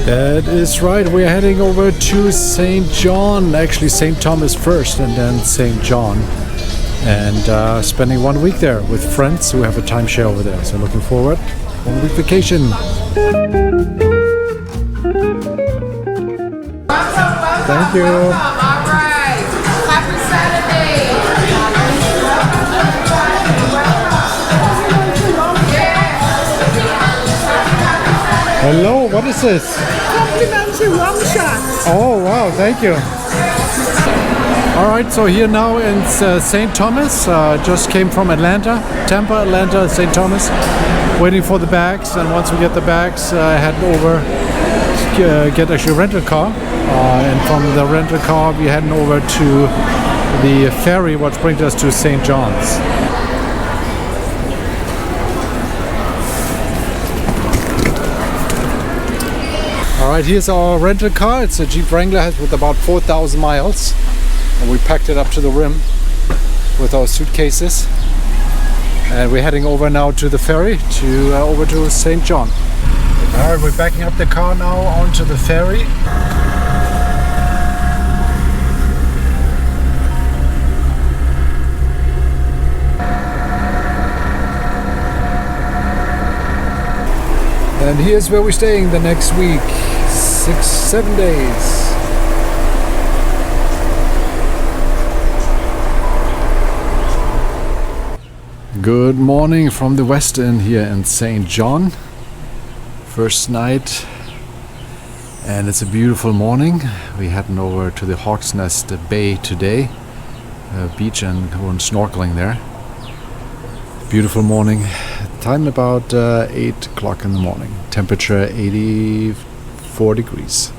That is right, we're heading over to St. John, actually St. Thomas first and then St. John, and spending 1 week there with friends who have a timeshare over there, so looking forward. 1 week vacation. Thank you. All right. Happy Saturday. Hello, what is this? Complimentary long shot. Oh wow, thank you. Alright, so here now in St. Thomas, just came from Atlanta, Tampa, Atlanta, St. Thomas, waiting for the bags, and once we get the bags, head over, get actually a rental car, and from the rental car we're heading over to the ferry which brings us to St. John's. Alright, here's our rental car. It's a Jeep Wrangler with about 4,000 miles. And we packed it up to the rim with our suitcases. And we're heading over now to the ferry, over to St. John. Alright, we're backing up the car now onto the ferry. And here's where we're staying the next week. 6-7 days. Good morning from the West End here in St. John. First night, and it's a beautiful morning. We're heading over to the Hawk's Nest Bay today, beach, and going snorkeling there. Beautiful morning. Time about 8 o'clock in the morning. Temperature 84 degrees.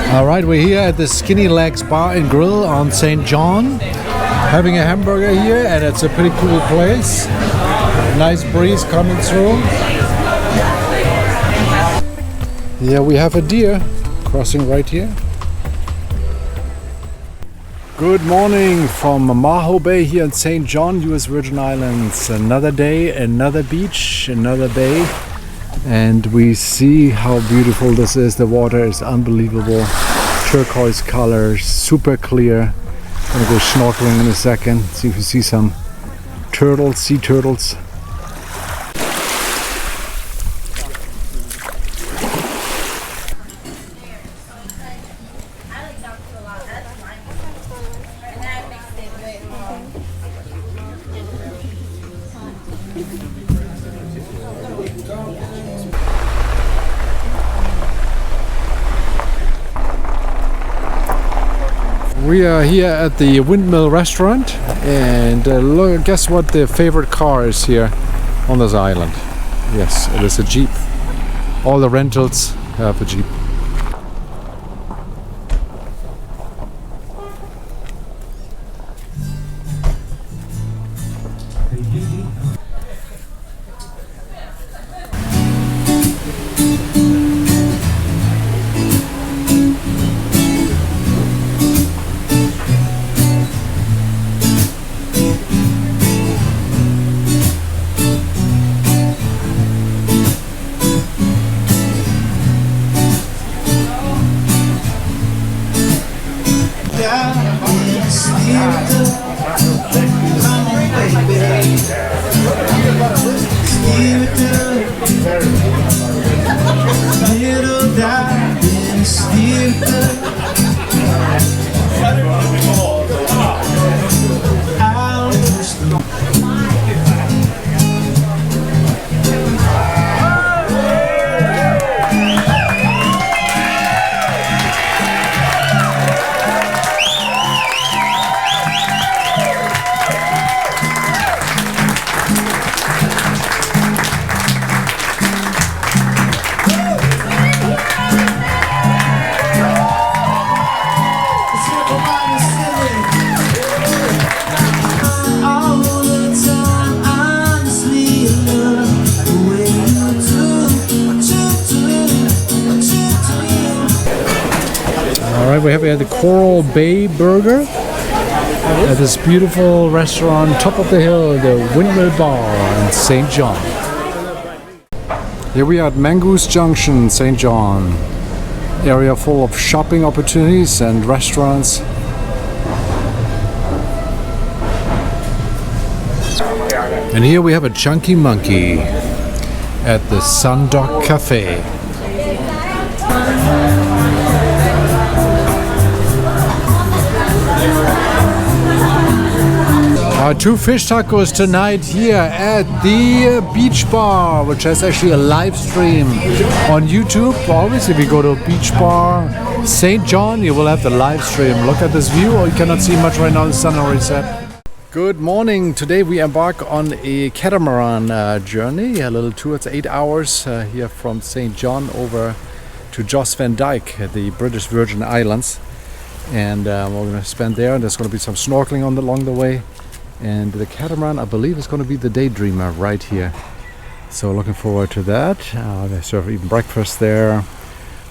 Alright, we're here at the Skinny Legs Bar and Grill on St. John, having a hamburger here, and it's a pretty cool place. Nice breeze coming through. Yeah, we have a deer crossing right here. Good morning from Maho Bay here in St. John, US Virgin Islands. Another day, another beach, another bay. And we see how beautiful this is. The water is unbelievable. Turquoise colors, super clear. I'm gonna go snorkeling in a second, see if we see some turtles, sea turtles. We are here at the Windmill Restaurant, and guess what the favorite car is here on this island? Yes, it is a Jeep. All the rentals have a Jeep. Alright, we have here the Coral Bay Burger at this beautiful restaurant, top of the hill, the Windmill Bar in St. John. Here we are at Mongoose Junction, St. John. Area full of shopping opportunities and restaurants. And here we have a Chunky Monkey at the Sundock Cafe. Two fish tacos tonight here at the Beach Bar, which has actually a live stream on YouTube. Always, if you go to Beach Bar St. John, you will have the live stream. Look at this view. You cannot see much right now, the sun already set. Good morning. Today we embark on a catamaran journey, a little tour. It's 8 hours here from St. John over to Jost Van Dyke, the British Virgin Islands. And we're going to spend there. There's going to be some snorkeling along the way. And the catamaran, I believe, is going to be the Daydreamer right here. So looking forward to that. They serve even breakfast there.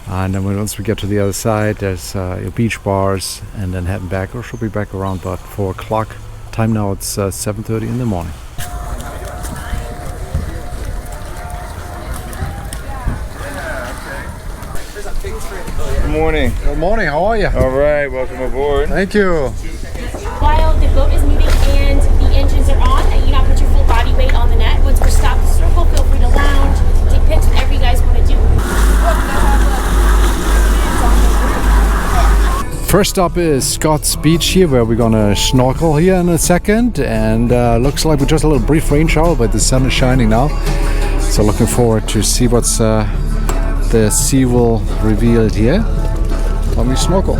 And then once we get to the other side, there's beach bars, and then heading back, or should be back around about 4 o'clock. Time now, it's 7:30 in the morning. Good morning. Good morning, how are you? All right, welcome aboard. Thank you. While the boat is moving and the engines are on, you now put your full body weight on the net. Once we're stopped the circle, feel free to lounge, take pics, whatever you guys want to do. First up is Scott's Beach here, where we're gonna snorkel here in a second, and looks like we just a little brief rain shower, but the sun is shining now. So looking forward to see what's the sea will reveal here when we snorkel.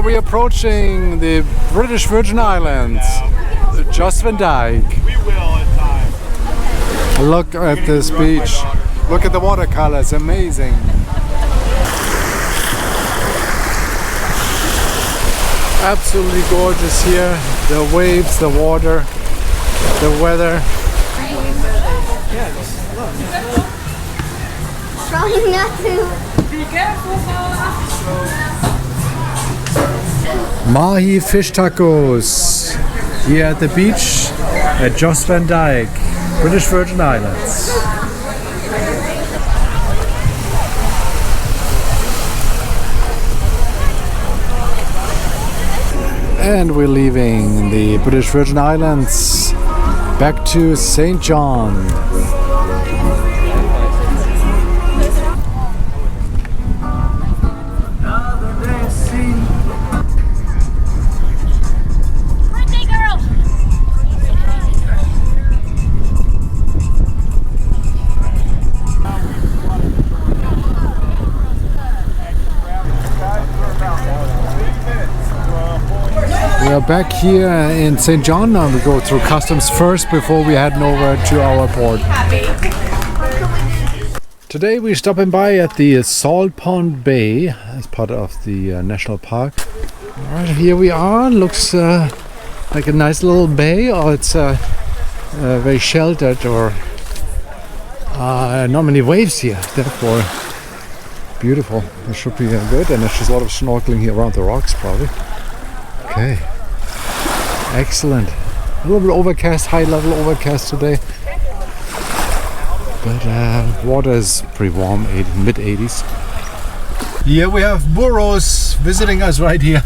We're approaching the British Virgin Islands, Jost Van Dyke. We will at times. Look at this beach. Look at the watercolors, amazing. Absolutely gorgeous here. The waves, the water, the weather. Trying not to. Be careful, Mahi fish tacos here at the beach at Jost Van Dyke, British Virgin Islands. And we're leaving the British Virgin Islands back to St. John. We are back here in St. John and we go through customs first before we head over to our port. Today we're stopping by at the Salt Pond Bay as part of the national park. Alright, here we are. Looks like a nice little bay, or it's very sheltered, or not many waves here, therefore beautiful. It should be good, and there's just a lot of snorkeling here around the rocks probably. Okay, excellent. A little bit overcast, high level overcast today, but water is pretty warm, mid 80s. Here we have burros visiting us right here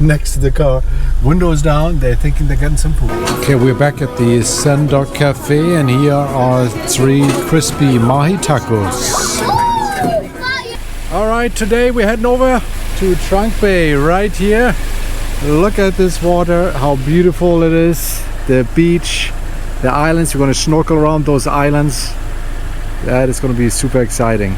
next to the car. Windows down, they're thinking they're getting some food. Okay, we're back at the Sandok Cafe, and here are 3 crispy mahi tacos. Alright, today we're heading over to Trunk Bay right here. Look at this water, how beautiful it is. The beach, the islands, we're going to snorkel around those islands. That is going to be super exciting.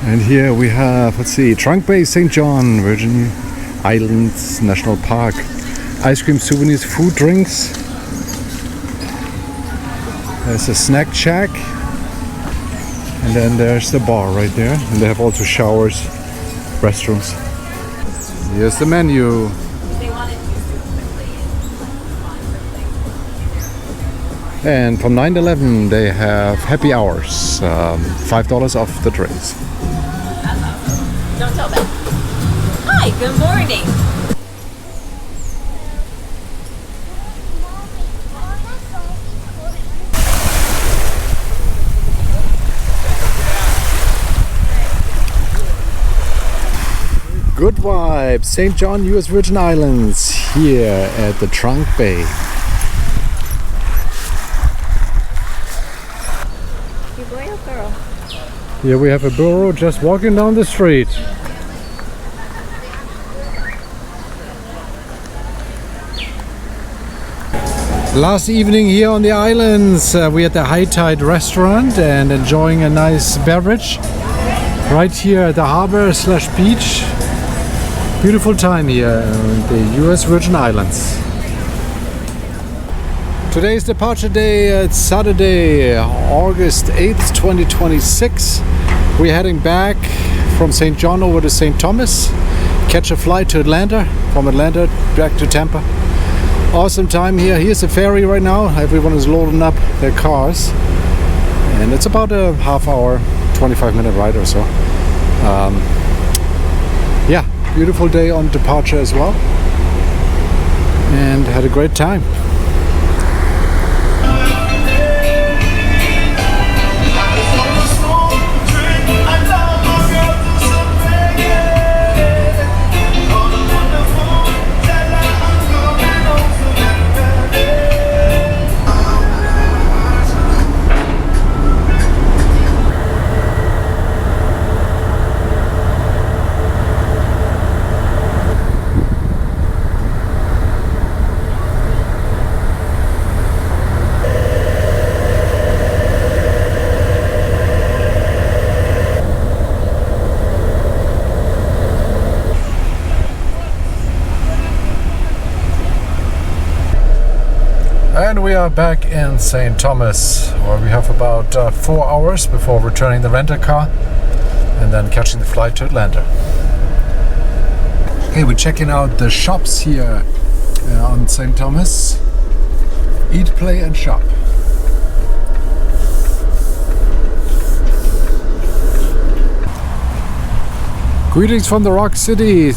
And here we have, let's see, Trunk Bay, St. John, Virgin Islands National Park. Ice cream, souvenirs, food, drinks. There's a snack shack. And then there's the bar right there. And they have also showers, restrooms. Here's the menu. And from 9 to 11 they have happy hours. $5 off the drinks. Don't tell them. Hi, good morning. Good vibes, St. John, US Virgin Islands, here at the Trunk Bay. You boy or girl? Here we have a burro just walking down the street. Last evening here on the islands, we at the High Tide restaurant and enjoying a nice beverage right here at the harbor / beach. Beautiful time here in the US Virgin Islands. Today's departure day, it's Saturday, August 8th, 2026. We're heading back from St. John over to St. Thomas, catch a flight to Atlanta, from Atlanta back to Tampa. Awesome time here. Here's the ferry right now. Everyone is loading up their cars. And it's about a half hour, 25-minute ride or so. Yeah, beautiful day on departure as well. And had a great time. And we are back in St. Thomas, where we have about 4 hours before returning the rental car and then catching the flight to Atlanta. Okay, we're checking out the shops here on St. Thomas. Eat, play and shop. Greetings from the Rock City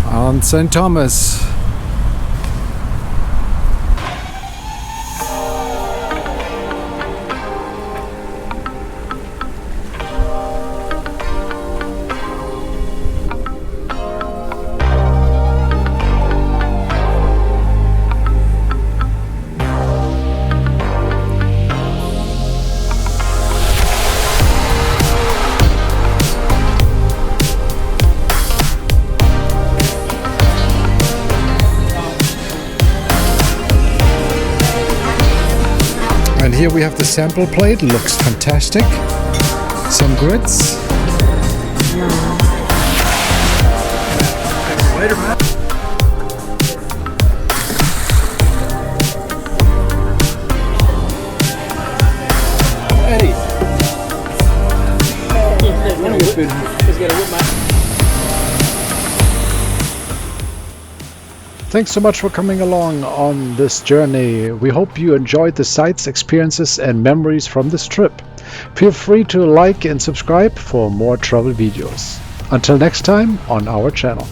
on St. Thomas. And here we have the sample plate, looks fantastic. Some grits. Later, man. Eddie. Thanks so much for coming along on this journey. We hope you enjoyed the sights, experiences and memories from this trip. Feel free to like and subscribe for more travel videos. Until next time on our channel.